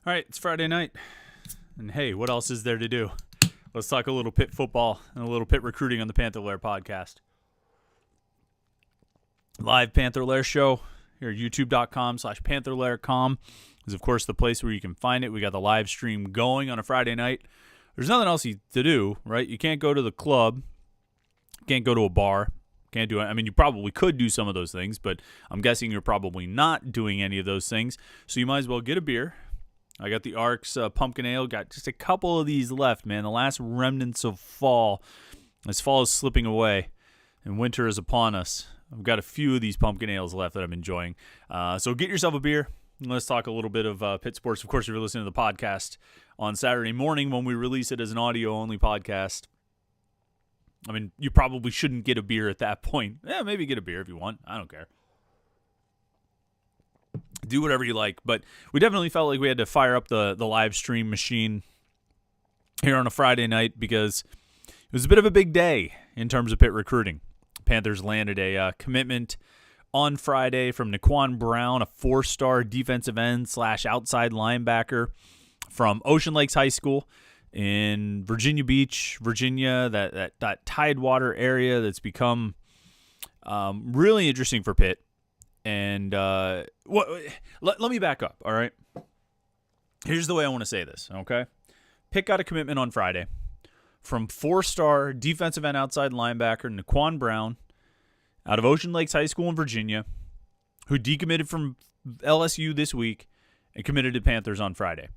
All right, it's Friday night, and hey, what else is there to do? Let's talk a little Pitt football and a little Pitt recruiting on the Panther-Lair podcast. Live Panther-Lair show here at youtube.com/Panther-Lair.com is, of course, the place where you can find it. We got the live stream going on a Friday night. There's nothing else to do, right? You can't go to the club, can't go to a bar, can't do it. I mean, you probably could do some of those things, but I'm guessing you're probably not doing any of those things, so you might as well get a beer. I got the Arcs Pumpkin Ale. Got just a couple of these left, man. The last remnants of fall. As fall is slipping away and winter is upon us, I've got a few of these pumpkin ales left that I'm enjoying. So get yourself a beer. And let's talk a little bit of Pitt sports. Of course, if you're listening to the podcast on Saturday morning when we release it as an audio-only podcast, I mean, you probably shouldn't get a beer at that point. Yeah, maybe get a beer if you want. I don't care. Do whatever you like, but we definitely felt like we had to fire up the live stream machine here on a Friday night because it was a bit of a big day in terms of Pitt recruiting. Panthers landed a commitment on Friday from NCoin Brown, a 4-star defensive end / outside linebacker from Ocean Lakes High School in Virginia Beach, Virginia, that Tidewater area that's become really interesting for Pitt. And let me back up, all right? Here's the way I want to say this, okay? Pitt got a commitment on Friday from 4-star defensive end outside linebacker NCoin Brown out of Ocean Lakes High School in Virginia, who decommitted from LSU this week and committed to Panthers on Friday.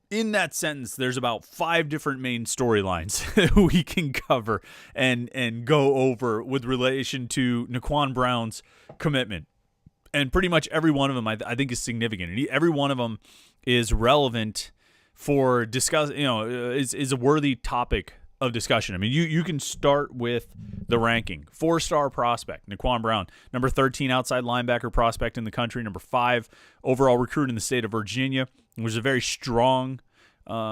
In that sentence, there's about 5 different main storylines we can cover and go over with relation to NCoin Brown's commitment. And pretty much every one of them I think is significant. And every one of them is relevant for discuss. Is a worthy topic of discussion. I mean, you can start with the ranking. 4-star prospect, NCoin Brown, number 13 outside linebacker prospect in the country, number 5 overall recruit in the state of Virginia. It was a very strong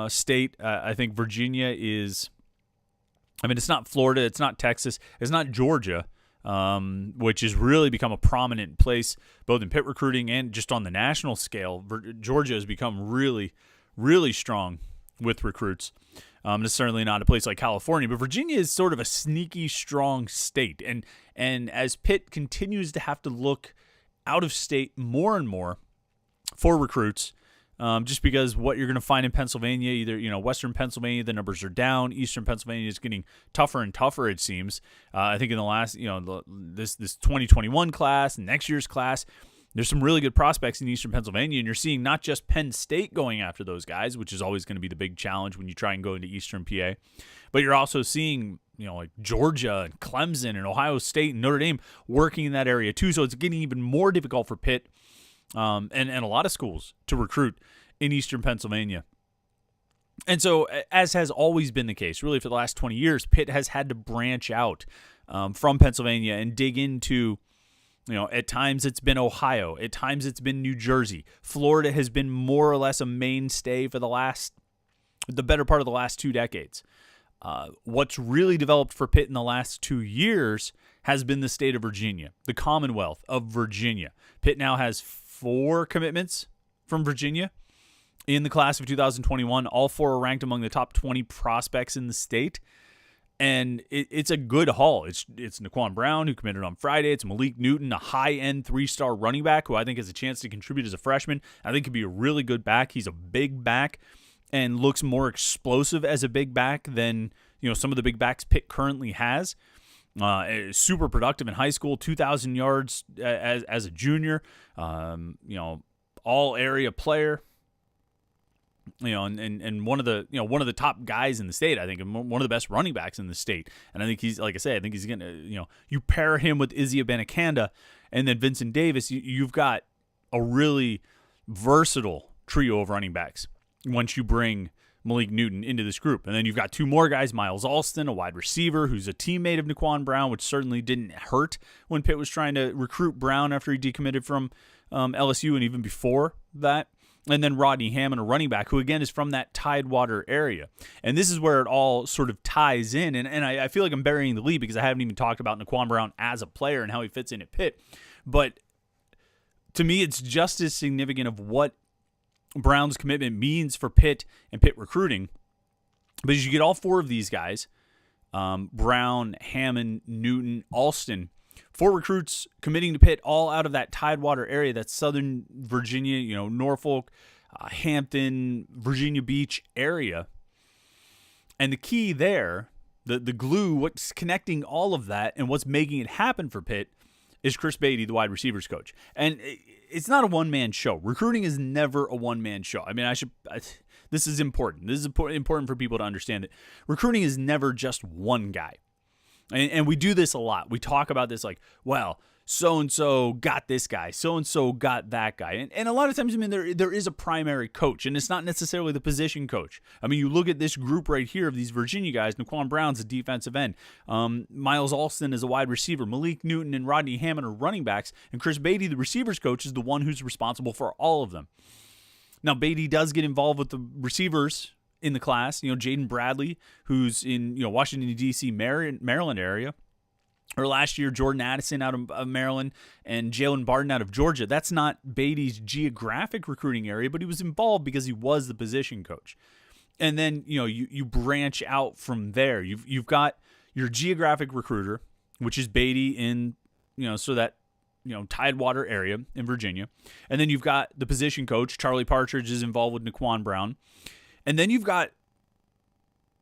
state. I think Virginia is, I mean, it's not Florida, it's not Texas, it's not Georgia, which has really become a prominent place both in Pitt recruiting and just on the national scale. Georgia has become really, really strong with recruits. It's certainly not a place like California, but Virginia is sort of a sneaky, strong state. And as Pitt continues to have to look out of state more and more for recruits, just because what you're going to find in Pennsylvania, either, Western Pennsylvania, the numbers are down. Eastern Pennsylvania is getting tougher and tougher, it seems. I think in the last, this 2021 class, next year's class, there's some really good prospects in Eastern Pennsylvania, and you're seeing not just Penn State going after those guys, which is always going to be the big challenge when you try and go into Eastern PA, but you're also seeing, like Georgia and Clemson and Ohio State and Notre Dame working in that area too. So it's getting even more difficult for Pitt and a lot of schools to recruit in Eastern Pennsylvania. And so, as has always been the case, really for the last 20 years, Pitt has had to branch out from Pennsylvania and dig into, at times it's been Ohio, at times it's been New Jersey. Florida has been more or less a mainstay for the better part of the last 2 decades. What's really developed for Pitt in the last 2 years has been the state of Virginia, the Commonwealth of Virginia. Pitt now has 4 commitments from Virginia in the class of 2021. All 4 are ranked among the top 20 prospects in the state. And it's a good haul. It's NCoin Brown, who committed on Friday. It's Malik Newton, a high-end 3-star running back who I think has a chance to contribute as a freshman. I think could be a really good back. He's a big back and looks more explosive as a big back than some of the big backs Pitt currently has. Super productive in high school, 2,000 yards as a junior. All area player. And one of the top guys in the state, I think, and one of the best running backs in the state. And I think he's, like I say, I think he's gonna, you pair him with Izzy Abanikanda and then Vincent Davis, you've got a really versatile trio of running backs once you bring Malik Newton into this group. And then you've got 2 more guys, Miles Alston, a wide receiver who's a teammate of NCoin Brown, which certainly didn't hurt when Pitt was trying to recruit Brown after he decommitted from LSU and even before that. And then Rodney Hammond, a running back, who, again, is from that Tidewater area. And this is where it all sort of ties in. And I feel like I'm burying the lead because I haven't even talked about NCoin Brown as a player and how he fits in at Pitt. But to me, it's just as significant of what Brown's commitment means for Pitt and Pitt recruiting. But as you get all four of these guys, Brown, Hammond, Newton, Alston, 4 recruits committing to Pitt, all out of that Tidewater area, that's Southern Virginia, Norfolk, Hampton, Virginia Beach area. And the key there, the glue, what's connecting all of that and what's making it happen for Pitt is Chris Batty, the wide receivers coach. And it's not a one-man show. Recruiting is never a one-man show. I mean, this is important. This is important for people to understand that recruiting is never just one guy. And we do this a lot. We talk about this like, well, so-and-so got this guy, so-and-so got that guy. And a lot of times, I mean, there is a primary coach, and it's not necessarily the position coach. I mean, you look at this group right here of these Virginia guys. NCoin Brown's a defensive end. Miles Alston is a wide receiver. Malik Newton and Rodney Hammond are running backs. And Chris Batty, the receivers coach, is the one who's responsible for all of them. Now, Batty does get involved with the receivers in the class. Jaden Bradley, who's in Washington, D.C., Maryland area. Or last year, Jordan Addison out of Maryland and Jalen Barden out of Georgia. That's not Batty's geographic recruiting area, but he was involved because he was the position coach. And then, you branch out from there. You've got your geographic recruiter, which is Batty in, that Tidewater area in Virginia. And then you've got the position coach. Charlie Partridge is involved with NCoin Brown. And then you've got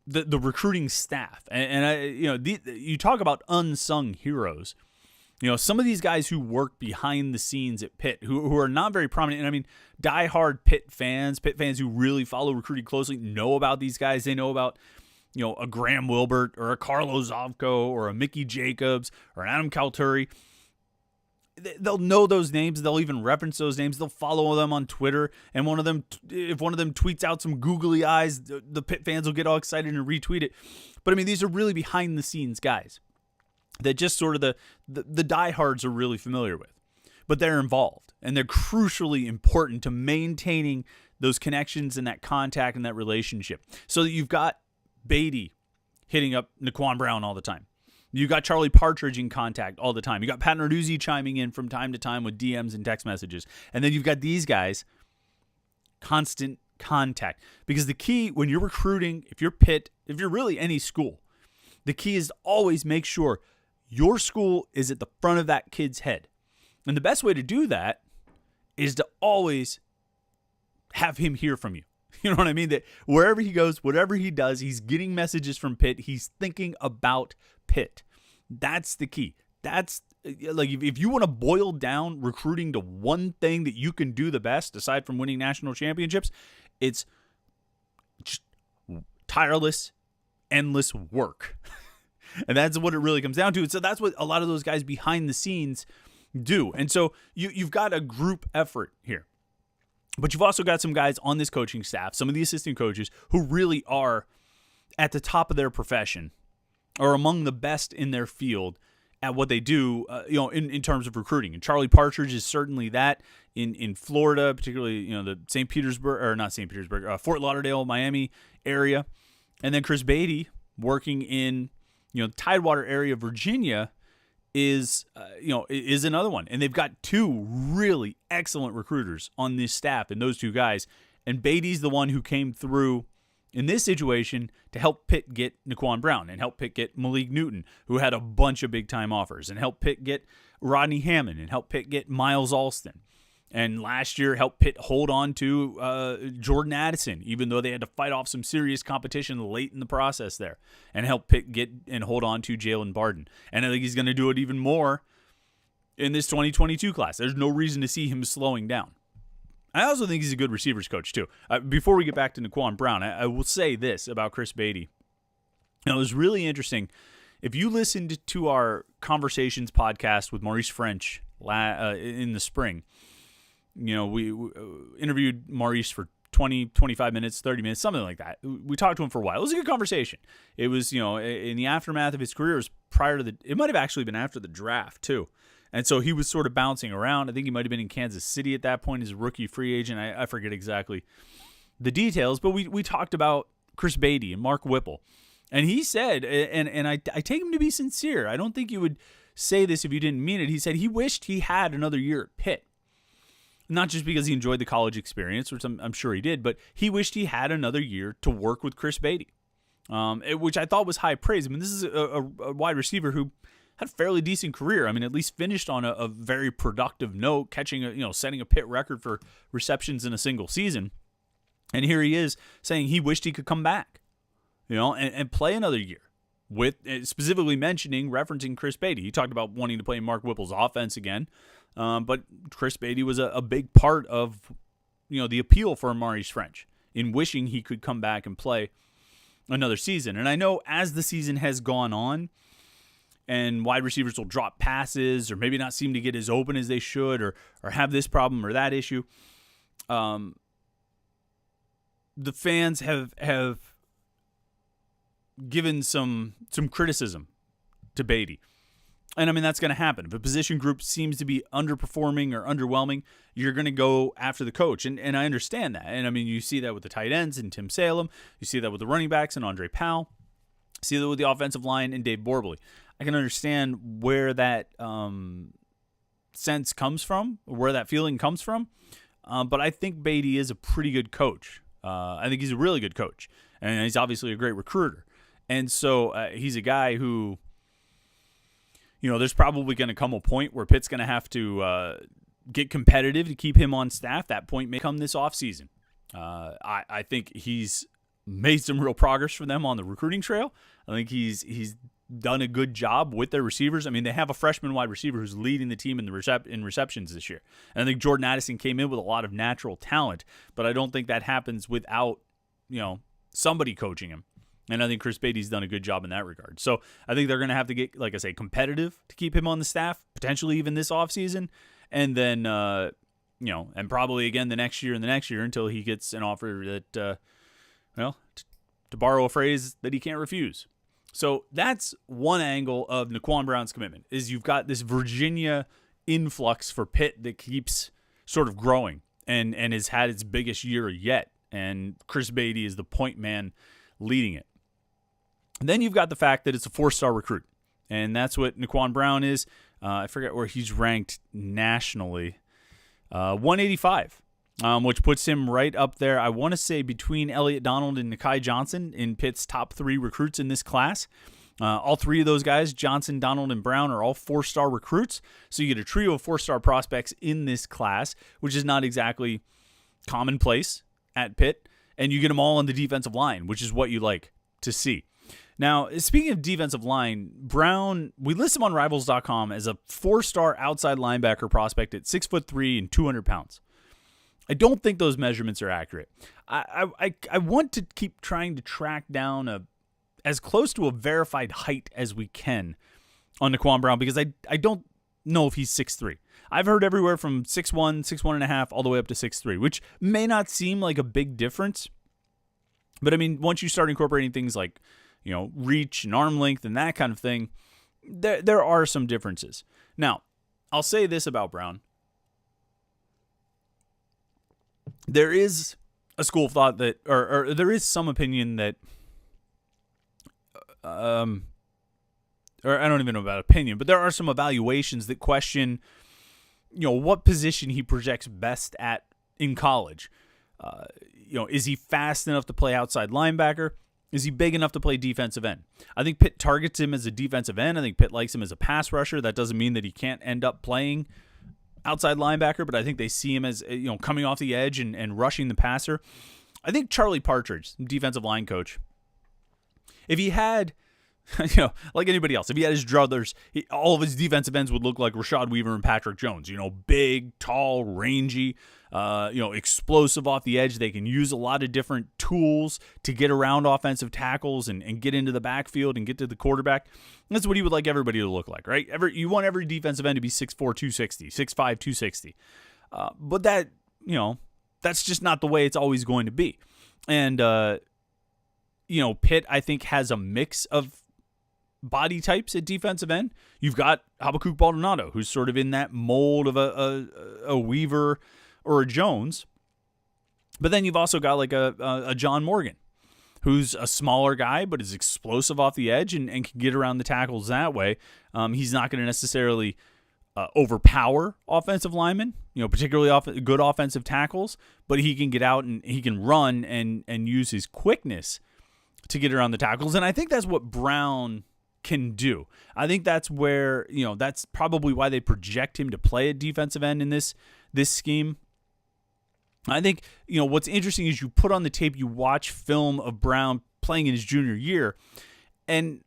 the recruiting staff. And you talk about unsung heroes. Some of these guys who work behind the scenes at Pitt, who are not very prominent. And I mean, diehard Pitt fans who really follow recruiting closely know about these guys. They know about, a Graham Wilbert or a Carlo Zovko or a Mickey Jacobs or an Adam Calturi. They'll know those names. They'll even reference those names. They'll follow them on Twitter. And if one of them tweets out some googly eyes, the Pitt fans will get all excited and retweet it. But I mean, these are really behind the scenes guys that just sort of the diehards are really familiar with. But they're involved, and they're crucially important to maintaining those connections and that contact and that relationship. So that you've got Batty hitting up NCoin Brown all the time. You got Charlie Partridge in contact all the time. You got Pat Narduzzi chiming in from time to time with DMs and text messages. And then you've got these guys, constant contact. Because the key when you're recruiting, if you're Pitt, if you're really any school, the key is to always make sure your school is at the front of that kid's head. And the best way to do that is to always have him hear from you. You know what I mean? That wherever he goes, whatever he does, he's getting messages from Pitt. He's thinking about Pitt. That's the key. That's like if you want to boil down recruiting to one thing that you can do the best, aside from winning national championships, it's just tireless, endless work. And that's what it really comes down to. And so that's what a lot of those guys behind the scenes do. And so you've got a group effort here. But you've also got some guys on this coaching staff, some of the assistant coaches, who really are at the top of their profession or among the best in their field at what they do, in terms of recruiting. And Charlie Partridge is certainly that in Florida, particularly, the Fort Lauderdale, Miami area. And then Chris Batty working in, Tidewater area, Virginia, is another one. And they've got 2 really excellent recruiters on this staff, and those 2 guys. And Batty's the one who came through in this situation to help Pitt get NCoin Brown and help Pitt get Malik Newton, who had a bunch of big-time offers, and help Pitt get Rodney Hammond and help Pitt get Miles Alston. And last year helped Pitt hold on to Jordan Addison, even though they had to fight off some serious competition late in the process there, and help Pitt get and hold on to Jalen Barden. And I think he's going to do it even more in this 2022 class. There's no reason to see him slowing down. I also think he's a good receivers coach, too. Before we get back to NCoin Brown, I will say this about Chris Batty. It was really interesting. If you listened to our Conversations podcast with Maurice French in the spring, we interviewed Maurice for 20, 25 minutes, 30 minutes, something like that. We talked to him for a while. It was a good conversation. It was, in the aftermath of his career, it might have actually been after the draft, too. And so he was sort of bouncing around. I think he might have been in Kansas City at that point as a rookie free agent. I forget exactly the details, but we talked about Chris Batty and Mark Whipple. And he said, and I take him to be sincere, I don't think you would say this if you didn't mean it. He said he wished he had another year at Pitt. not just because he enjoyed the college experience, which I'm sure he did, but he wished he had another year to work with Chris Batty, which I thought was high praise. I mean, this is a wide receiver who had a fairly decent career. I mean, at least finished on a very productive note, setting a Pitt record for receptions in a single season. And here he is saying he wished he could come back, and play another year. With specifically referencing Chris Batty. He talked about wanting to play in Mark Whipple's offense again, but Chris Batty was a big part of the appeal for Maurice French in wishing he could come back and play another season. And I know as the season has gone on, and wide receivers will drop passes or maybe not seem to get as open as they should, or have this problem or that issue, the fans have given some criticism to Batty. And I mean, that's going to happen. If a position group seems to be underperforming or underwhelming, you're going to go after the coach. And I understand that. And I mean, you see that with the tight ends and Tim Salem. You see that with the running backs and Andre Powell. You see that with the offensive line and Dave Borbley. I can understand where that sense comes from, where that feeling comes from. But I think Batty is a pretty good coach. I think he's a really good coach. And he's obviously a great recruiter. And so he's a guy who, there's probably going to come a point where Pitt's going to have to get competitive to keep him on staff. That point may come this offseason. I think he's made some real progress for them on the recruiting trail. I think he's done a good job with their receivers. I mean, they have a freshman wide receiver who's leading the team in receptions this year. And I think Jordan Addison came in with a lot of natural talent, but I don't think that happens without, somebody coaching him. And I think Chris Batty's done a good job in that regard. So I think they're going to have to get, like I say, competitive to keep him on the staff, potentially even this offseason. And then, and probably again the next year and the next year until he gets an offer that, to borrow a phrase, that he can't refuse. So that's one angle of NCoin Brown's commitment, is you've got this Virginia influx for Pitt that keeps sort of growing and has had its biggest year yet. And Chris Batty is the point man leading it. And then you've got the fact that it's a 4-star recruit, and that's what NCoin Brown is. I forget where he's ranked nationally. 185, which puts him right up there, I want to say, between Elliott Donald and Nakai Johnson in Pitt's top 3 recruits in this class. All 3 of those guys, Johnson, Donald, and Brown, are all 4-star recruits. So you get a trio of 4-star prospects in this class, which is not exactly commonplace at Pitt. And you get them all on the defensive line, which is what you like to see. Now, speaking of defensive line, Brown, we list him on Rivals.com as a 4-star outside linebacker prospect at 6'3" and 200 pounds. I don't think those measurements are accurate. I want to keep trying to track down as close to a verified height as we can on NCoin Brown, because I don't know if he's 6'3". I've heard everywhere from 6'1", 6'1.5", all the way up to 6'3", which may not seem like a big difference. But I mean, once you start incorporating things like, reach and arm length and that kind of thing, there are some differences. Now, I'll say this about Brown. There is a school of thought that, or there is some opinion that, or I don't even know about opinion, but there are some evaluations that question, what position he projects best at in college. Is he fast enough to play outside linebacker? Is he big enough to play defensive end? I think Pitt targets him as a defensive end. I think Pitt likes him as a pass rusher. That doesn't mean that he can't end up playing outside linebacker, but I think they see him as, coming off the edge and rushing the passer. I think Charlie Partridge, defensive line coach, if he had, like anybody else, if he had his druthers, all of his defensive ends would look like Rashad Weaver and Patrick Jones. Big, tall, rangy, explosive off the edge. They can use a lot of different tools to get around offensive tackles and get into the backfield and get to the quarterback. That's what he would like everybody to look like, right? You want every defensive end to be 6'4", 260, 6'5", 260. But that, that's just not the way it's always going to be. And, Pitt, I think, has a mix of body types at defensive end. You've got Habakkuk Baldonado, who's sort of in that mold of a Weaver or a Jones. But then you've also got like a John Morgan, who's a smaller guy but is explosive off the edge and can get around the tackles that way. He's not going to necessarily overpower offensive linemen, particularly good offensive tackles, but he can get out and he can run and use his quickness to get around the tackles. And I think that's what Brown can do. I think that's where, that's probably why they project him to play at defensive end in this scheme. I think, what's interesting is you put on the tape, you watch film of Brown playing in his junior year, and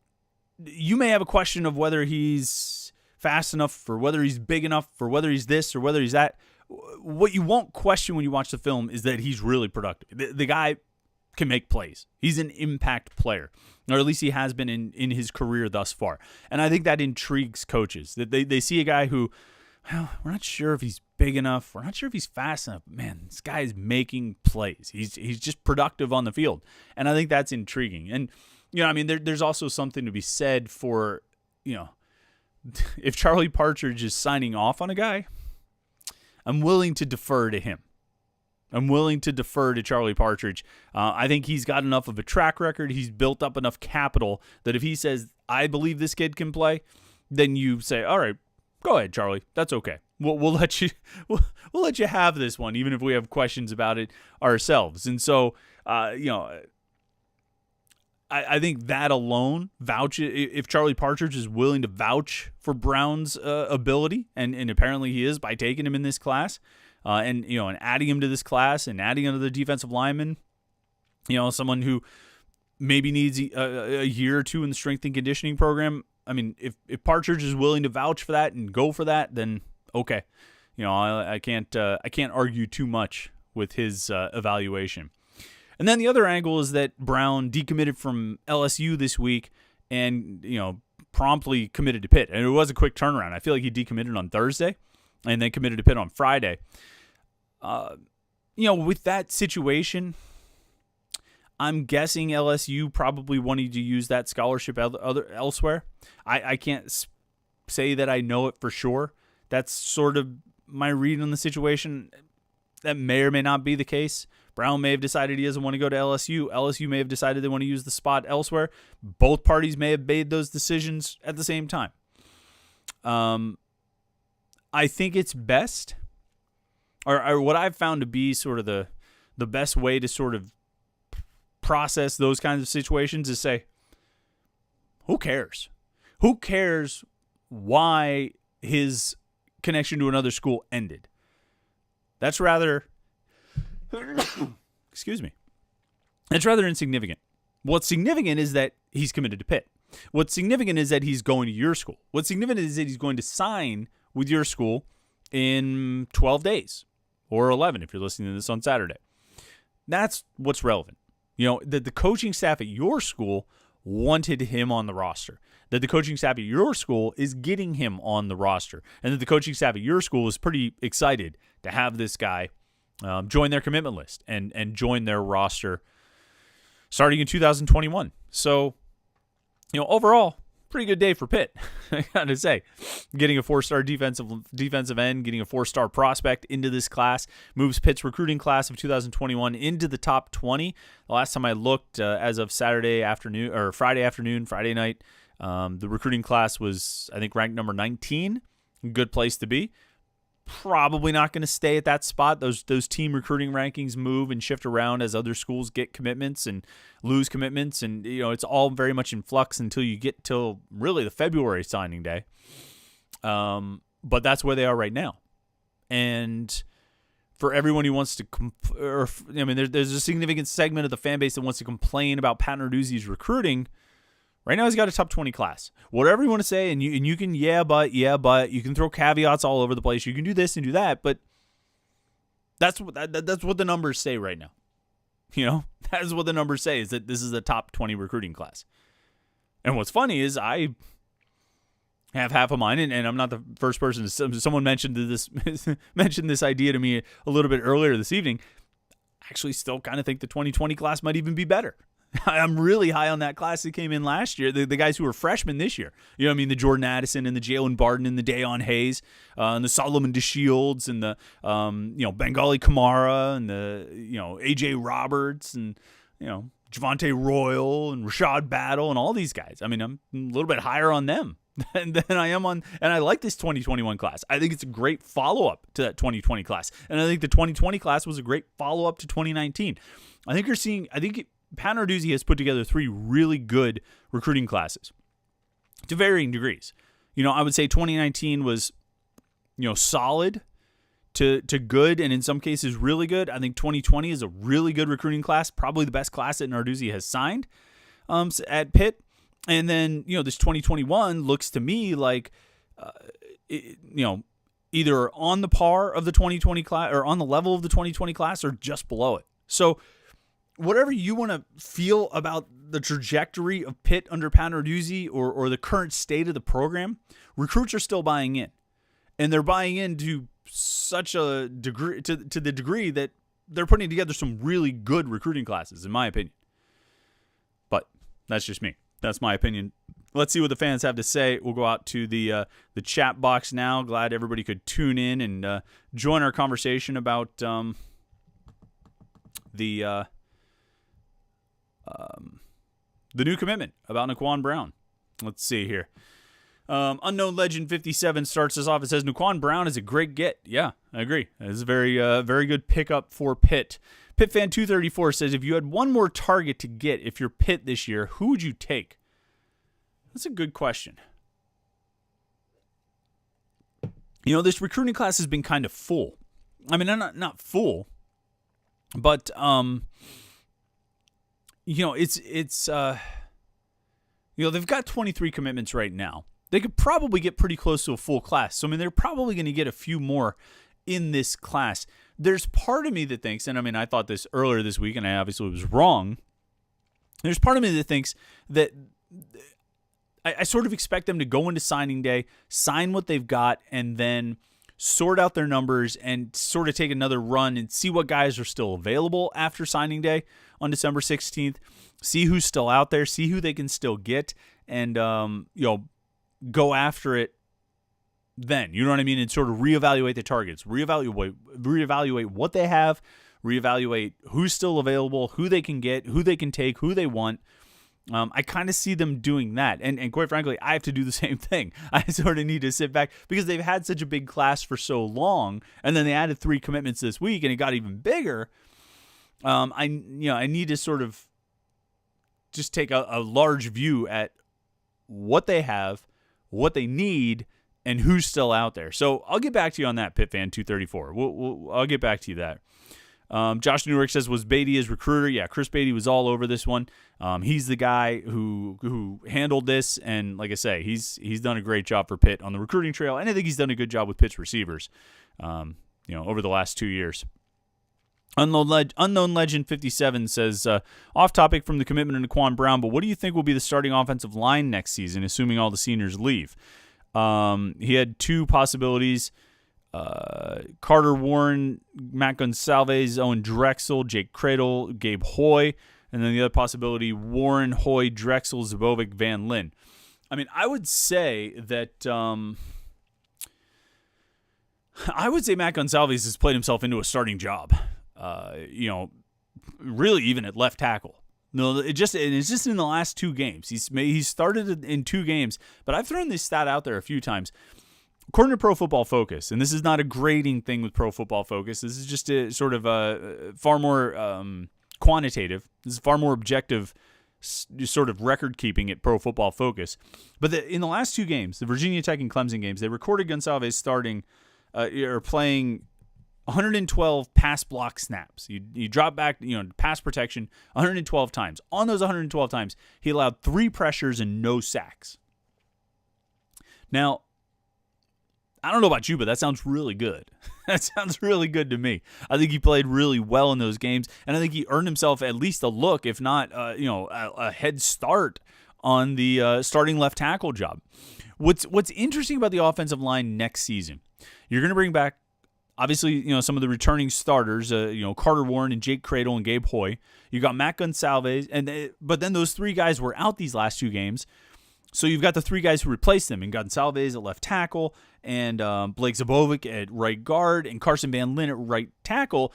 you may have a question of whether he's fast enough, or whether he's big enough, or whether he's this, or whether he's that. What you won't question when you watch the film is that he's really productive. The guy can make plays. He's an impact player, or at least he has been in his career thus far. And I think that intrigues coaches, that they see a guy who, well, we're not sure if he's big enough. We're not sure if he's fast enough. Man, this guy is making plays. He's just productive on the field. And I think that's intriguing. And, there's also something to be said for, if Charlie Partridge is signing off on a guy, I'm willing to defer to him. I'm willing to defer to Charlie Partridge. I think he's got enough of a track record. He's built up enough capital that if he says, I believe this kid can play, then you say, all right, go ahead, Charlie. That's okay. We'll let you we'll let you have this one, even if we have questions about it ourselves. And so, I think that alone if Charlie Partridge is willing to vouch for Brown's ability, and apparently he is by taking him in this class, and adding him to this class and adding another defensive lineman, someone who maybe needs a year or two in the strength and conditioning program. I mean, if Partridge is willing to vouch for that and go for that, then okay. I can't argue too much with his evaluation. And then the other angle is that Brown decommitted from LSU this week and, promptly committed to Pitt. And it was a quick turnaround. I feel like he decommitted on Thursday and then committed to Pitt on Friday. With that situation, I'm guessing LSU probably wanted to use that scholarship elsewhere. I can't say that I know it for sure. That's sort of my read on the situation. That may or may not be the case. Brown may have decided he doesn't want to go to LSU. LSU may have decided they want to use the spot elsewhere. Both parties may have made those decisions at the same time. I think it's best, or what I've found to be sort of the best way to sort of process those kinds of situations is say, who cares? Who cares why his connection to another school ended? That's rather... Excuse me. It's rather insignificant. What's significant is that he's committed to Pitt. What's significant is that he's going to your school. What's significant is that he's going to sign with your school in 12 days or 11 if you're listening to this on Saturday. That's what's relevant. That the coaching staff at your school wanted him on the roster. That the coaching staff at your school is getting him on the roster. And that the coaching staff at your school is pretty excited to have this guy join their commitment list and join their roster starting in 2021. So, overall, pretty good day for Pitt, I got to say. Getting a 4-star defensive end, getting a 4-star prospect into this class, moves Pitt's recruiting class of 2021 into the top 20. The last time I looked, as of Friday night, the recruiting class was, I think, ranked number 19. Good place to be. Probably not going to stay at that spot. Those team recruiting rankings move and shift around as other schools get commitments and lose commitments, and it's all very much in flux until you get till really the February signing day. But that's where they are right now. And for everyone who wants to, there's a significant segment of the fan base that wants to complain about Pat Narduzzi's recruiting. Right now, he's got a top 20 class. Whatever you want to say, and you can, but you can throw caveats all over the place. You can do this and do that, but that's what the numbers say right now. That's what the numbers say, is that this is a top 20 recruiting class. And what's funny is I have half of mine, and I'm not the first person. Someone mentioned this idea to me a little bit earlier this evening. I actually still kind of think the 2020 class might even be better. I'm really high on that class that came in last year. The guys who were freshmen this year. The Jordan Addison and the Jalen Barden and the Dayon Hayes and the Solomon DeShields and the, Bengali Kamara and the, AJ Roberts and, Javante Royal and Rashad Battle and all these guys. I'm a little bit higher on them than I am on, and I like this 2021 class. I think it's a great follow-up to that 2020 class. And I think the 2020 class was a great follow-up to 2019. I think Pat Narduzzi has put together 3 really good recruiting classes to varying degrees. I would say 2019 was, solid to good, and in some cases really good. I think 2020 is a really good recruiting class, probably the best class that Narduzzi has signed at Pitt. And then, this 2021 looks to me like, either on the par of the 2020 class or on the level of the 2020 class or just below it. So whatever you want to feel about the trajectory of Pitt under Pat Narduzzi or the current state of the program, recruits are still buying in. And they're buying in to such a degree, to the degree that they're putting together some really good recruiting classes, in my opinion. But that's just me. That's my opinion. Let's see what the fans have to say. We'll go out to the chat box now. Glad everybody could tune in and join our conversation about the new commitment about NCoin Brown. Let's see here. Unknown Legend 57 starts us off. It says NCoin Brown is a great get. Yeah, I agree. It's a very good pickup for Pitt. Pitt fan 234 says, if you had one more target to get if you're Pitt this year, who would you take? That's a good question. This recruiting class has been kind of full. I mean, not full, but it's they've got 23 commitments right now. They could probably get pretty close to a full class. So I mean, they're probably going to get a few more in this class. There's part of me that thinks, and I mean, I thought this earlier this week, and I obviously was wrong. There's part of me that thinks that I sort of expect them to go into signing day, sign what they've got, and then sort out their numbers and sort of take another run and see what guys are still available after signing day on December 16th, see who's still out there, see who they can still get, and go after it then, you know what I mean, and sort of reevaluate the targets, reevaluate what they have, reevaluate who's still available, who they can get, who they can take, who they want. I kind of see them doing that, and quite frankly, I have to do the same thing. I sort of need to sit back because they've had such a big class for so long, and then they added 3 commitments this week, and it got even bigger. I need to sort of just take a large view at what they have, what they need, and who's still out there. So I'll get back to you on that, Pitt fan 234. I'll get back to you that. Josh Newark says, was Batty his recruiter? Yeah, Chris Batty was all over this one. He's the guy who handled this, and like I say, he's done a great job for Pitt on the recruiting trail, and I think he's done a good job with Pitt's receivers, over the last 2 years. Unknown Legend 57 says, off topic from the commitment of NCoin Brown, but what do you think will be the starting offensive line next season, assuming all the seniors leave? He had 2 possibilities. Carter Warren, Matt Gonsalves, Owen Drexel, Jake Cradle, Gabe Hoy, and then the other possibility, Warren, Hoy, Drexel, Zabovic, Van Lin. I mean, I would say that Matt Gonsalves has played himself into a starting job. Really even at left tackle. No, it's just in the last 2 games. He's started in 2 games, but I've thrown this stat out there a few times. According to Pro Football Focus, and this is not a grading thing with Pro Football Focus, this is just a sort of a far more quantitative. This is far more objective sort of record keeping at Pro Football Focus. But in the last 2 games, the Virginia Tech and Clemson games, they recorded Gonsalves starting or playing 112 pass block snaps. You drop back, pass protection 112 times. On those 112 times, he allowed 3 pressures and no sacks. Now, I don't know about you, but that sounds really good. That sounds really good to me. I think he played really well in those games, and I think he earned himself at least a look, if not, a head start on the starting left tackle job. What's interesting about the offensive line next season, you're going to bring back, obviously, some of the returning starters, Carter Warren and Jake Cradle and Gabe Hoy. You got Matt Gonsalves, but then those 3 guys were out these last 2 games. So you've got the 3 guys who replaced them, and Gonsalves at left tackle, and Blake Zabovic at right guard, and Carson Van Lin at right tackle.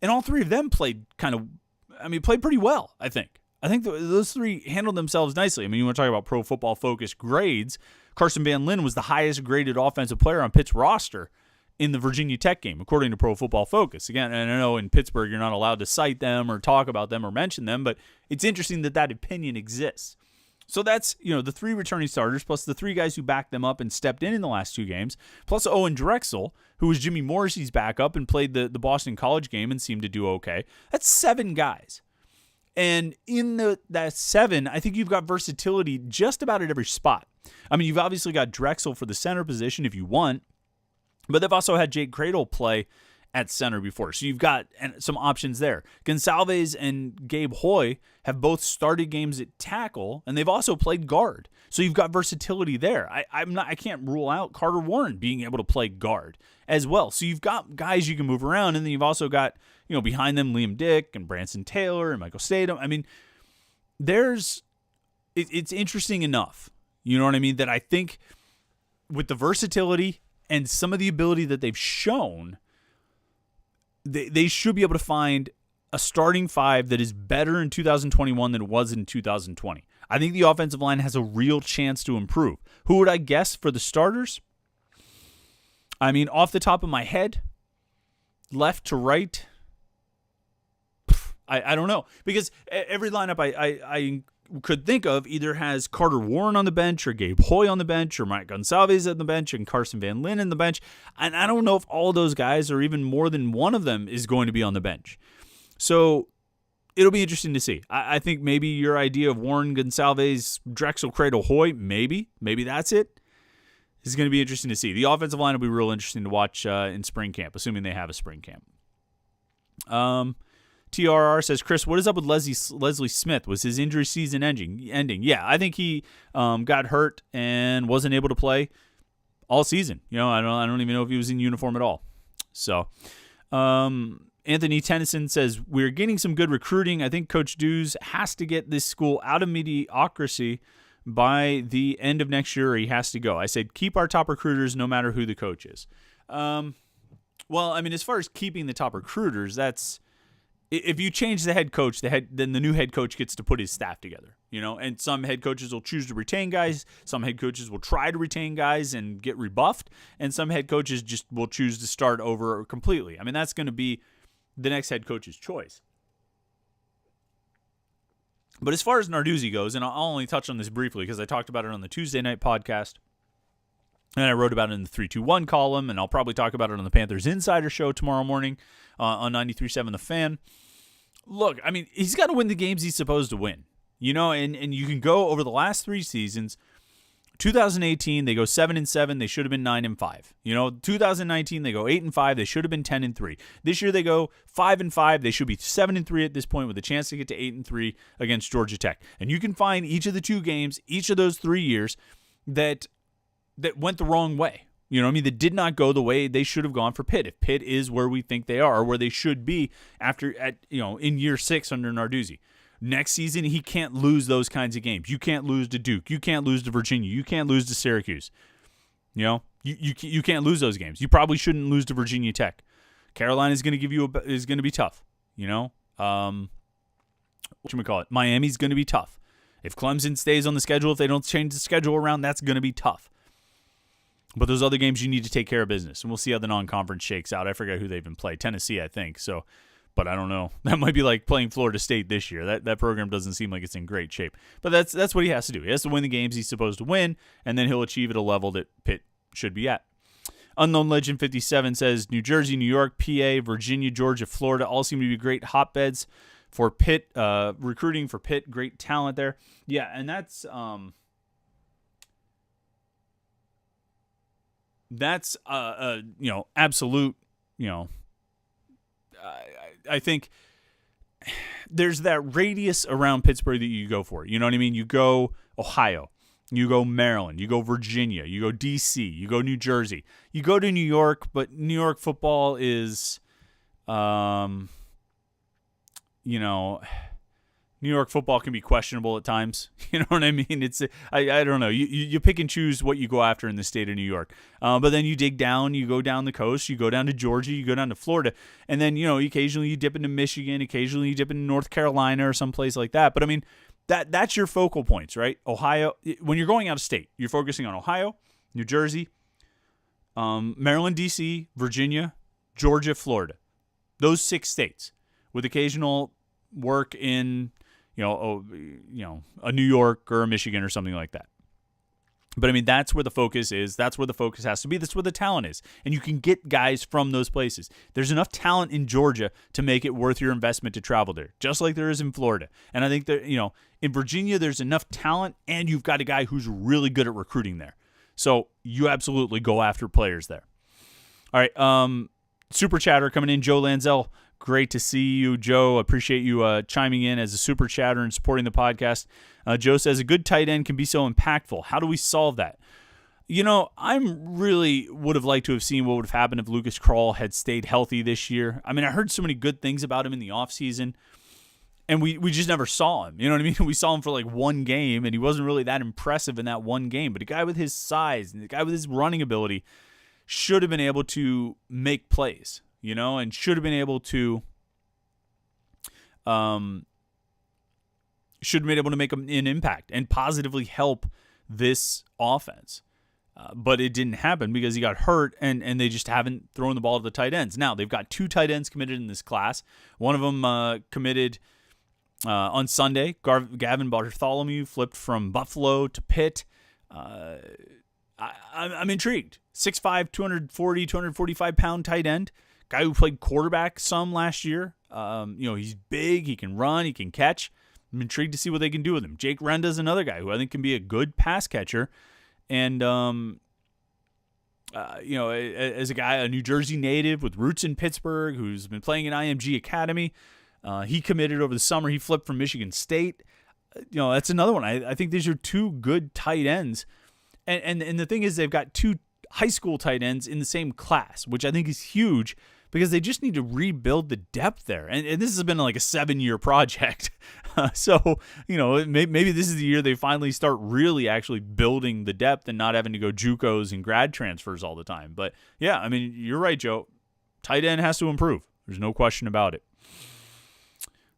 And all 3 of them played pretty well, I think. I think those three handled themselves nicely. I mean, you want to talk about Pro Football Focus grades. Carson Van Lin was the highest graded offensive player on Pitt's roster in the Virginia Tech game, according to Pro Football Focus. Again, and I know in Pittsburgh you're not allowed to cite them or talk about them or mention them, but it's interesting that opinion exists. So that's, the three returning starters plus the three guys who backed them up and stepped in the last two games, plus Owen Drexel, who was Jimmy Morrissey's backup and played the Boston College game and seemed to do okay. That's 7 guys. And in that 7, I think you've got versatility just about at every spot. I mean, you've obviously got Drexel for the center position if you want, but they've also had Jake Cradle play at center before. So you've got some options there. Gonsalves and Gabe Hoy have both started games at tackle, and they've also played guard. So you've got versatility there. I can't rule out Carter Warren being able to play guard as well. So you've got guys you can move around, and then you've also got, behind them Liam Dick and Branson Taylor and Michael Statham. I mean, it's interesting enough, you know what I mean, that I think with the versatility and some of the ability that they've shown, they should be able to find a starting 5 that is better in 2021 than it was in 2020. I think the offensive line has a real chance to improve. Who would I guess for the starters? I mean, off the top of my head, left to right, I don't know. Because every lineup I could think of either has Carter Warren on the bench or Gabe Hoy on the bench or Mike Gonsalves on the bench and Carson Van Lin on the bench. And I don't know if all of those guys or even more than one of them is going to be on the bench. So it'll be interesting to see. I think maybe your idea of Warren, Gonsalves, Drexel, Cradle, Hoy, maybe that's it. This is going to be interesting to see. The offensive line will be real interesting to watch in spring camp, assuming they have a spring camp. TRR says, Chris, what is up with Leslie Smith? Was his injury season ending? Yeah, I think he got hurt and wasn't able to play all season. I don't even know if he was in uniform at all. So, Anthony Tennyson says, we're getting some good recruiting. I think Coach Dews has to get this school out of mediocrity by the end of next year, or he has to go. I said, keep our top recruiters no matter who the coach is. Well, I mean, as far as keeping the top recruiters, that's, if you change the head coach, then the new head coach gets to put his staff together, and some head coaches will choose to retain guys. Some head coaches will try to retain guys and get rebuffed. And some head coaches just will choose to start over completely. I mean, that's going to be the next head coach's choice. But as far as Narduzzi goes, and I'll only touch on this briefly because I talked about it on the Tuesday night podcast, and I wrote about it in the 321 column, and I'll probably talk about it on the Panthers Insider Show tomorrow morning on 93.7 The Fan. Look, I mean, he's got to win the games he's supposed to win, and you can go over the last 3 seasons. 2018, they go 7-7. They should have been 9-5. 2019, they go 8-5. They should have been 10-3. This year, they go 5-5. They should be 7-3 at this point with a chance to get to 8-3 against Georgia Tech. And you can find each of the 2 games, each of those 3 years that went the wrong way. That did not go the way they should have gone for Pitt. If Pitt is where we think they are, or where they should be in year 6 under Narduzzi. Next season, he can't lose those kinds of games. You can't lose to Duke. You can't lose to Virginia. You can't lose to Syracuse. You can't lose those games. You probably shouldn't lose to Virginia Tech. Carolina is going to is going to be tough. Miami's going to be tough. If Clemson stays on the schedule, if they don't change the schedule around, that's going to be tough. But those other games, you need to take care of business, and we'll see how the non-conference shakes out. I forget who they even play. Tennessee, I think. So. But I don't know. That might be like playing Florida State this year. That program doesn't seem like it's in great shape. But that's what he has to do. He has to win the games he's supposed to win, and then he'll achieve at a level that Pitt should be at. Unknown Legend 57 says, New Jersey, New York, PA, Virginia, Georgia, Florida all seem to be great hotbeds for Pitt, recruiting for Pitt. Great talent there. Yeah, and that's absolute, I think there's that radius around Pittsburgh that you go for. You know what I mean? You go Ohio, you go Maryland, you go Virginia, you go D.C., you go New Jersey. You go to New York, but New York football is, New New York football can be questionable at times. You know what I mean? It's I don't know. You pick and choose what you go after in the state of New York. But then you dig down, you go down the coast, you go down to Georgia, you go down to Florida, and then occasionally you dip into Michigan, occasionally you dip into North Carolina or someplace like that. But I mean, that's your focal points, right? Ohio. When you're going out of state, you're focusing on Ohio, New Jersey, Maryland, D.C., Virginia, Georgia, Florida. Those 6 states with occasional work in a New York or a Michigan or something like that. But I mean, that's where the focus is. That's where the focus has to be. That's where the talent is. And you can get guys from those places. There's enough talent in Georgia to make it worth your investment to travel there, just like there is in Florida. And I think that, in Virginia, there's enough talent and you've got a guy who's really good at recruiting there. So you absolutely go after players there. All right. Super chatter coming in. Joe Lanzell. Great to see you, Joe. Appreciate you chiming in as a super chatter and supporting the podcast. Joe says, a good tight end can be so impactful. How do we solve that? I really would have liked to have seen what would have happened if Lucas Krull had stayed healthy this year. I mean, I heard so many good things about him in the offseason, and we just never saw him. You know what I mean? We saw him for like one game, and he wasn't really that impressive in that one game. But a guy with his size and a guy with his running ability should have been able to make plays. And should have been able to make an impact and positively help this offense. But it didn't happen because he got hurt, and they just haven't thrown the ball to the tight ends. Now, they've got 2 tight ends committed in this class. One of them committed on Sunday. Gavin Bartholomew flipped from Buffalo to Pitt. I'm intrigued. 6'5", 240, 245-pound tight end. Guy who played quarterback some last year. He's big. He can run. He can catch. I'm intrigued to see what they can do with him. Jake Renda's another guy who I think can be a good pass catcher. And, as a guy, a New Jersey native with roots in Pittsburgh who's been playing in IMG Academy, he committed over the summer. He flipped from Michigan State. That's another one. I think these are 2 good tight ends. And the thing is, they've got 2 high school tight ends in the same class, which I think is huge because they just need to rebuild the depth there. And this has been like a 7-year project. So, maybe this is the year they finally start really actually building the depth and not having to go JUCOs and grad transfers all the time. But yeah, I mean, you're right, Joe. Tight end has to improve. There's no question about it.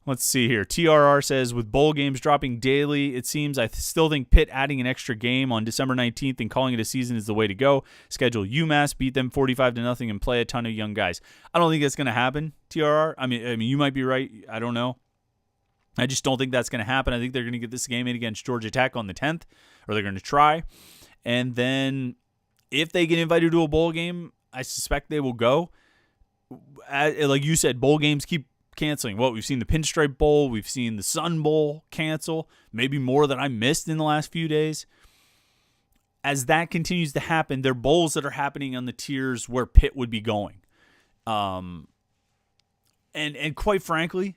Let's see here. TRR says, with bowl games dropping daily, it seems I still think Pitt adding an extra game on December 19th and calling it a season is the way to go. Schedule UMass, beat them 45-0, and play a ton of young guys. I don't think that's going to happen, TRR. I mean, you might be right. I don't know. I just don't think that's going to happen. I think they're going to get this game in against Georgia Tech on the 10th, or they're going to try. And then if they get invited to a bowl game, I suspect they will go. Like you said, bowl games keep canceling. We've seen the Pinstripe Bowl, we've seen the Sun Bowl cancel, maybe more that I missed in the last few days. As that continues to happen, there are bowls that are happening on the tiers where Pitt would be going. And quite frankly,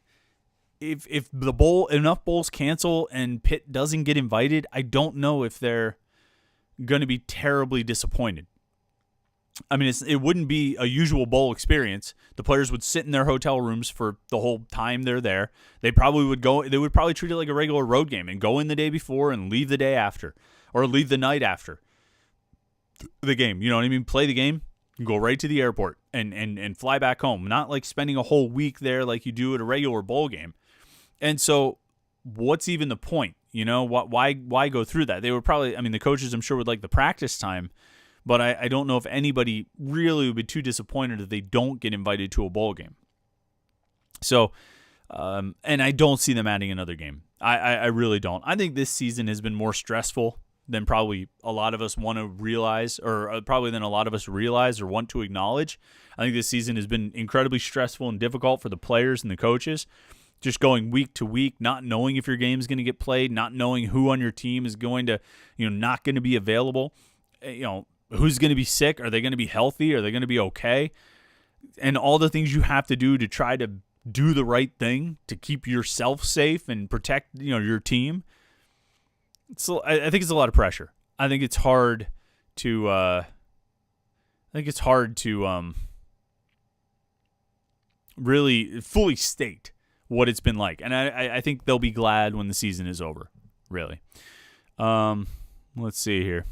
if the bowl, enough bowls cancel and Pitt doesn't get invited, I don't know if they're going to be terribly disappointed. I mean, it wouldn't be a usual bowl experience. The players would sit in their hotel rooms for the whole time they're there. They would probably treat it like a regular road game and go in the day before and leave the day after, or leave the night after the game. You know what I mean? Play the game, go right to the airport and fly back home. Not like spending a whole week there like you do at a regular bowl game. And so what's even the point? Why go through that? They would probably, the coaches I'm sure would like the practice time, but I don't know if anybody really would be too disappointed if they don't get invited to a bowl game. So, and I don't see them adding another game. I really don't. I think this season has been more stressful than probably a lot of us want to realize, or probably than a lot of us realize or want to acknowledge. I think this season has been incredibly stressful and difficult for the players and the coaches. Just going week to week, not knowing if your game is going to get played, not knowing who on your team is going to, not going to be available. Who's going to be sick? Are they going to be healthy? Are they going to be okay? And all the things you have to do to try to do the right thing to keep yourself safe and protect, your team. I think it's a lot of pressure. I think it's hard to really fully state what it's been like. And I think they'll be glad when the season is over, really. Let's see here.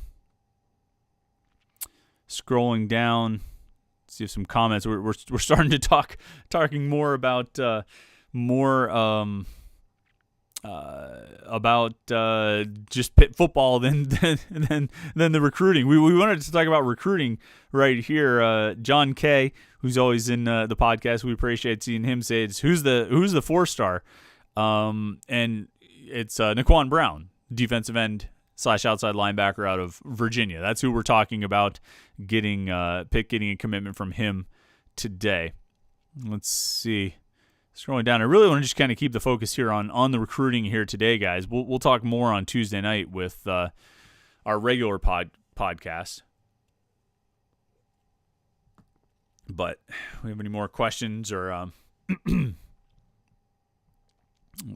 Scrolling down, see if some comments. We're starting to talking more about just Pitt football than the recruiting. We wanted to talk about recruiting right here. John K, who's always in the podcast, we appreciate seeing him say it's who's the 4-star, and it's NCoin Brown, defensive end / outside linebacker out of Virginia. That's who we're talking about getting Pitt getting a commitment from him today. Let's see. Scrolling down, I really want to just kind of keep the focus here on the recruiting here today, guys. We'll talk more on Tuesday night with our regular podcast. But we have any more questions or let's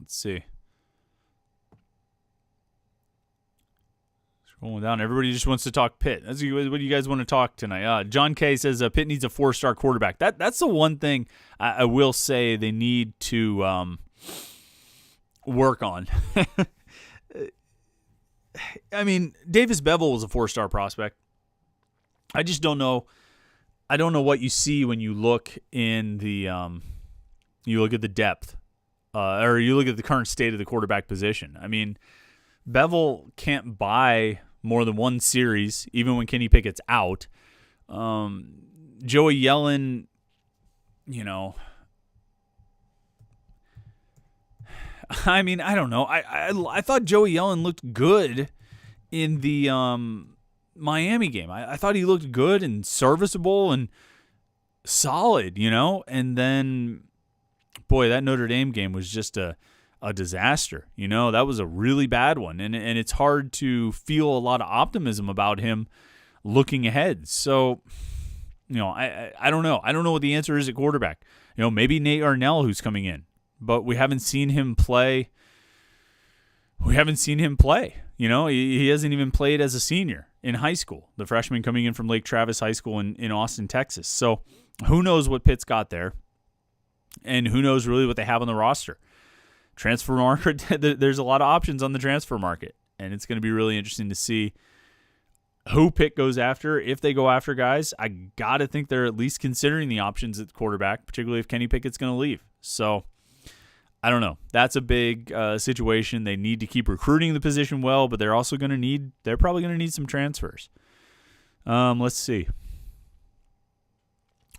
see. Scrolling down, everybody just wants to talk Pitt. That's what do you guys want to talk tonight? John K says Pitt needs a 4-star quarterback. That's the one thing I will say they need to work on. I mean, Davis Beville was a 4-star prospect. I just don't know. I don't know what you see when you look in the you look at the depth, or you look at the current state of the quarterback position. I mean, Beville can't buy more than one series, even when Kenny Pickett's out. Joey Yellen, I mean, I don't know. I thought Joey Yellen looked good in the Miami game. I thought he looked good and serviceable and solid, and then, boy, that Notre Dame game was just a disaster. That was a really bad one. And it's hard to feel a lot of optimism about him looking ahead. So, I don't know. I don't know what the answer is at quarterback. Maybe Nate Arnell, who's coming in, but we haven't seen him play. He hasn't even played as a senior in high school. The freshman coming in from Lake Travis High School in Austin, Texas. So who knows what Pitt's got there, and who knows really what they have on the roster. Transfer market, there's a lot of options on the transfer market, and it's going to be really interesting to see who Pitt goes after. If they go after guys, I got to think they're at least considering the options at quarterback, particularly if Kenny Pickett's going to leave. So, I don't know. That's a big situation. They need to keep recruiting the position well, but they're also going to need, they're probably going to need some transfers. Let's see.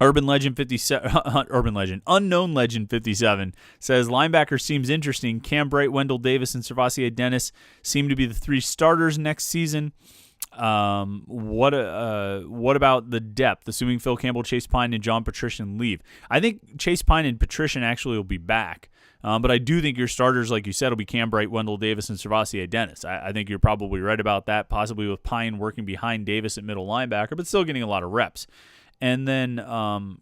Unknown Legend 57 says linebacker seems interesting. Cam Bright, Wendell Davis, and Servassier Dennis seem to be the 3 starters next season. What about the depth, assuming Phil Campbell, Chase Pine, and John Patrician leave? I think Chase Pine and Patrician actually will be back. But I do think your starters, like you said, will be Cam Bright, Wendell Davis, and Servassier Dennis. I think you're probably right about that, possibly with Pine working behind Davis at middle linebacker, but still getting a lot of reps. And then, other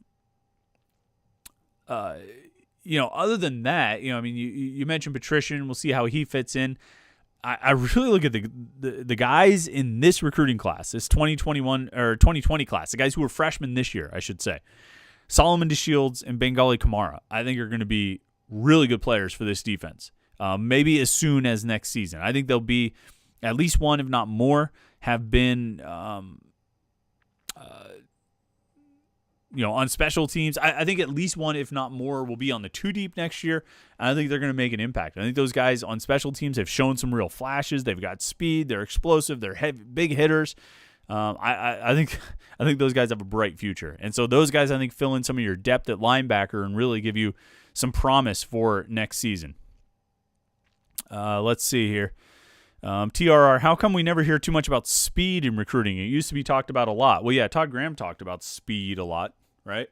than that, I mean, you mentioned Patrician. We'll see how he fits in. I really look at the guys in this recruiting class, this 2021 or 2020 class, the guys who were freshmen this year, I should say. Solomon DeShields and Bengali Kamara, I think are going to be really good players for this defense. Maybe as soon as next season. I think there'll be at least one, if not more, have been on special teams. I think at least one, if not more, will be on the 2 deep next year. And I think they're going to make an impact. I think those guys on special teams have shown some real flashes. They've got speed. They're explosive. They're big hitters. I think those guys have a bright future. And so those guys, I think, fill in some of your depth at linebacker and really give you some promise for next season. Let's see here. TRR, how come we never hear too much about speed in recruiting? It used to be talked about a lot. Well, yeah, Todd Graham talked about speed a lot, right?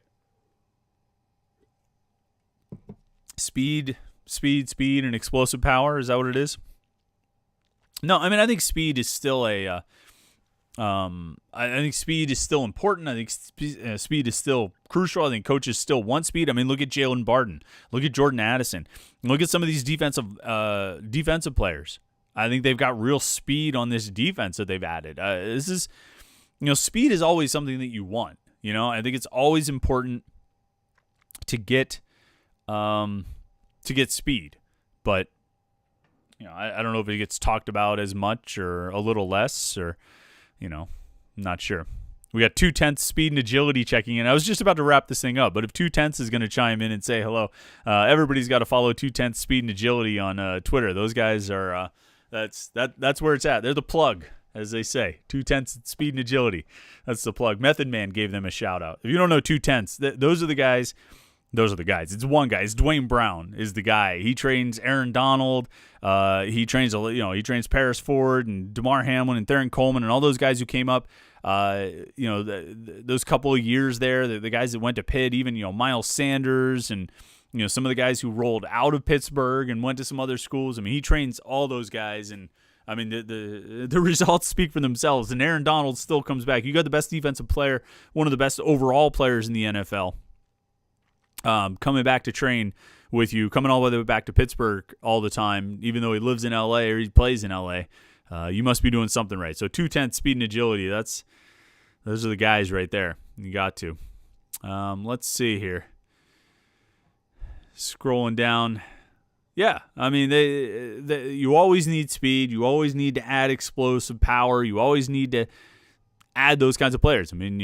Speed, and explosive power. Is that what it is? No, I mean, I think speed is still I think speed is still important. I think speed is still crucial. I think coaches still want speed. I mean, look at Jalen Barden. Look at Jordan Addison. Look at some of these defensive players. I think they've got real speed on this defense that they've added. This is, speed is always something that you want. I think it's always important to get to get speed. But I don't know if it gets talked about as much or a little less, or I'm not sure. We got 2/10 speed and agility checking in. I was just about to wrap this thing up, but if 2/10 is going to chime in and say hello, everybody's got to follow 2/10 speed and agility on Twitter. Those guys are that's where it's at. They're the plug, as they say. 2/10 speed and agility. That's the plug. Method Man gave them a shout out. If you don't know 2/10, those are the guys. Those are the guys. It's one guy. It's Dwayne Brown is the guy. He trains Aaron Donald. He trains Paris Ford and DeMar Hamlin and Theron Coleman and all those guys who came up. Those couple of years there, the guys that went to Pitt, even Miles Sanders and some of the guys who rolled out of Pittsburgh and went to some other schools. I mean, he trains all those guys, and I mean the results speak for themselves. And Aaron Donald still comes back. You got the best defensive player, one of the best overall players in the NFL. Coming back to train with you, coming all the way back to Pittsburgh all the time, even though he lives in L.A. or he plays in L.A., you must be doing something right. So 2/10 speed and agility, those are the guys right there. You got to. Let's see here. Scrolling down. Yeah, I mean, you always need speed. You always need to add explosive power. You always need to add those kinds of players. I mean,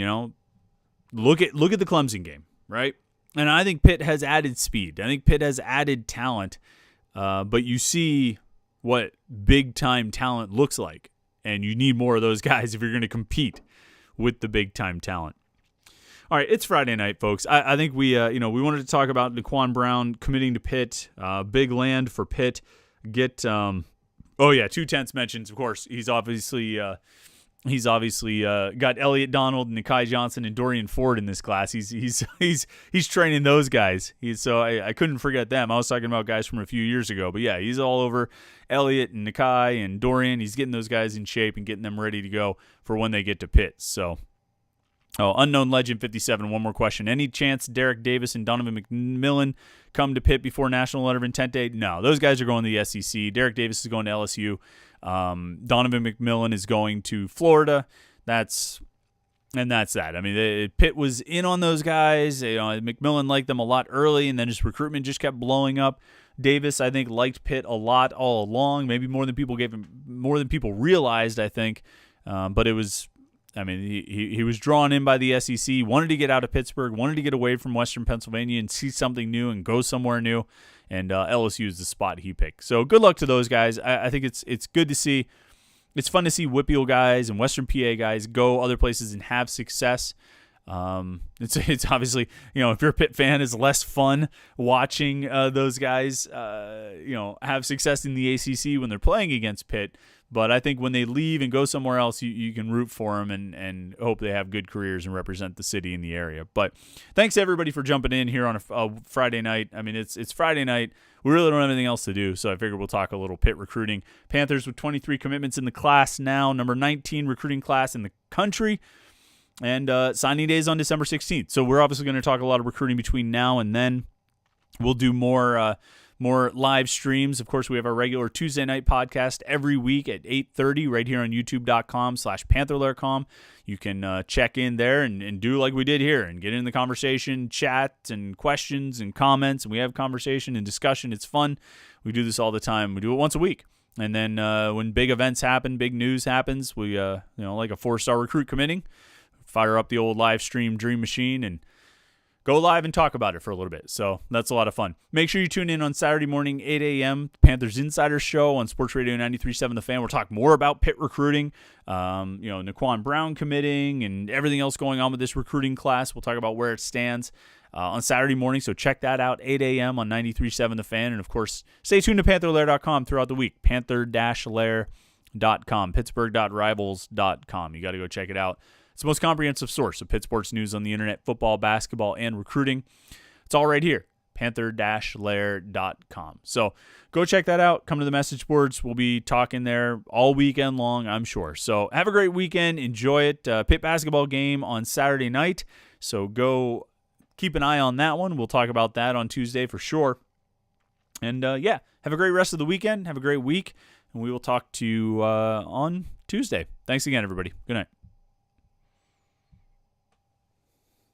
look at the Clemson game, right? And I think Pitt has added speed. I think Pitt has added talent. But you see what big-time talent looks like. And you need more of those guys if you're going to compete with the big-time talent. All right, it's Friday night, folks. I think we wanted to talk about NCoin Brown committing to Pitt. Big land for Pitt. 2/10 mentions, of course. He's obviously got Elliott Donald, Nikai Johnson, and Dorian Ford in this class. He's training those guys. I couldn't forget them. I was talking about guys from a few years ago, but yeah, he's all over Elliott and Nikai and Dorian. He's getting those guys in shape and getting them ready to go for when they get to Pitt. So, Unknown Legend 57. One more question. Any chance Derek Davis and Donovan McMillan come to Pitt before National Letter of Intent Day? No, those guys are going to the SEC. Derek Davis is going to LSU. Donovan McMillan is going to Florida. That's that. I mean, Pitt was in on those guys. McMillan liked them a lot early, and then his recruitment just kept blowing up. Davis, I think, liked Pitt a lot all along, maybe more than people realized, I think. But it was, I mean, he was drawn in by the SEC, wanted to get out of Pittsburgh, wanted to get away from Western Pennsylvania and see something new and go somewhere new. And LSU is the spot he picked. So good luck to those guys. I think it's good to see. It's fun to see Whippeal guys and Western PA guys go other places and have success. It's obviously, if you're a Pitt fan, it's less fun watching those guys, have success in the ACC when they're playing against Pitt. But I think when they leave and go somewhere else, you can root for them and hope they have good careers and represent the city in the area. But thanks, everybody, for jumping in here on a Friday night. I mean, it's Friday night. We really don't have anything else to do, so I figured we'll talk a little Pitt recruiting. Panthers with 23 commitments in the class now, number 19 recruiting class in the country. And signing day is on December 16th. So we're obviously going to talk a lot of recruiting between now and then. We'll do more live streams. Of course, we have our regular Tuesday night podcast every week at 8:30 right here on youtube.com/Panther-Lair.com. You can check in there and do like we did here and get in the conversation, chat and questions and comments. And we have conversation and discussion. It's fun. We do this all the time. We do it once a week. And then when big events happen, big news happens, we, like a 4-star recruit committing, fire up the old live stream Dream Machine and go live and talk about it for a little bit. So that's a lot of fun. Make sure you tune in on Saturday morning, 8 a.m., Panthers Insider Show on Sports Radio 93.7 The Fan. We'll talk more about Pitt recruiting, NCoin Brown committing, and everything else going on with this recruiting class. We'll talk about where it stands on Saturday morning. So check that out, 8 a.m. on 93.7 The Fan. And, of course, stay tuned to Panther-Lair.com throughout the week, Panther-Lair.com, Pittsburgh.rivals.com. You got to go check it out. It's the most comprehensive source of Pitt sports news on the internet, football, basketball, and recruiting. It's all right here, Panther-Lair.com. So go check that out. Come to the message boards. We'll be talking there all weekend long, I'm sure. So have a great weekend. Enjoy it. Pitt basketball game on Saturday night. So go keep an eye on that one. We'll talk about that on Tuesday for sure. And, have a great rest of the weekend. Have a great week. And we will talk to you on Tuesday. Thanks again, everybody. Good night.